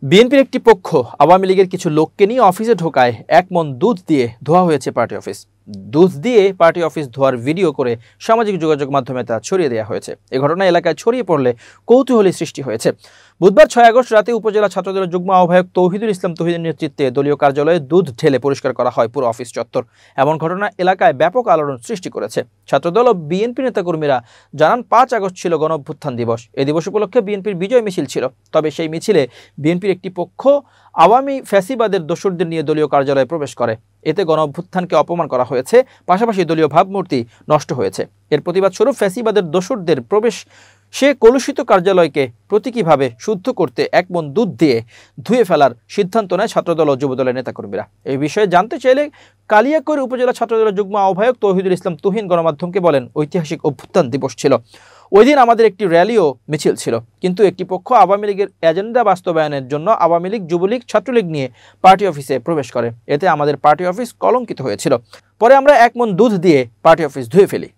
বিএনপির একটি পক্ষ আওয়ামী লীগের কিছু লোককে নিয়ে অফিসে ঢোকায় 1 মণ দুধ দিয়ে ধোয়া হয়েছে পার্টি অফিস। দুধ দিয়ে পার্টি অফিস ধোয়ার ভিডিও করে সামাজিক যোগাযোগ মাধ্যমে তা ছড়িয়ে দেওয়া হয়েছে। এই ঘটনা এলাকায় ছড়িয়ে পড়লে কৌতূহলী সৃষ্টি হয়েছে। বুধবার 6 আগস্ট রাতে উপজেলা ছাত্রদলের যুগ্ম আহ্বায়ক তৌহিদুল ইসলাম তৌহিদের নেতৃত্বে দলীয় কার্যালয়ে দুধ ঢেলে পরিষ্কার করা হয় পুরো অফিস চত্বর। এমন ঘটনা এলাকায় ব্যাপক আলোড়ন সৃষ্টি করেছে। ছাত্রদল ও বিএনপি নেতাকর্মীরা জানান, 5 আগস্ট ছিল গণঅভ্যুত্থান দিবস। এই দিবস উপলক্ষে বিএনপির বিজয় মিছিল ছিল। তবে সেই মিছিলে বিএনপির একটি পক্ষ আওয়ামী ফ্যাসিবাদের দোসরদের নিয়ে দলীয় কার্যালয়ে প্রবেশ করে। এতে গণঅভ্যুত্থানকে অপমান করা হয়েছে, পাশাপাশি দলীয় ভাবমূর্তি নষ্ট হয়েছে। এর প্রতিবাদ স্বরূপ ফ্যাসিবাদের দোসরদের প্রবেশ সে কলুষিত কার্যালয়কে প্রতীকীভাবে শুদ্ধ করতে 1 মণ দুধ দিয়ে ধুয়ে ফেলার সিদ্ধান্ত নেয় ছাত্রদল ও যুবদলের নেতাকর্মীরা। এই বিষয়ে জানতে চাইলে কালিয়াকৈর উপজেলা ছাত্রদলের যুগ্ম আহ্বায়ক তৌহিদুল ইসলাম তুহিন গণমাধ্যমকে বলেন, ঐতিহাসিক অভ্যুত্থান দিবস ছিল। ওই দিন আমাদের একটি র্যালি ও মিছিল ছিল, কিন্তু একটি পক্ষ আওয়ামী লীগের এজেন্ডা বাস্তবায়নের জন্য আওয়ামী লীগ, যুবলীগ, ছাত্রলীগ নিয়ে পার্টি অফিসে প্রবেশ করে। এতে আমাদের পার্টি অফিস কলঙ্কিত হয়েছিল। পরে আমরা 1 মণ দুধ দিয়ে পার্টি অফিস ধুয়ে ফেলি।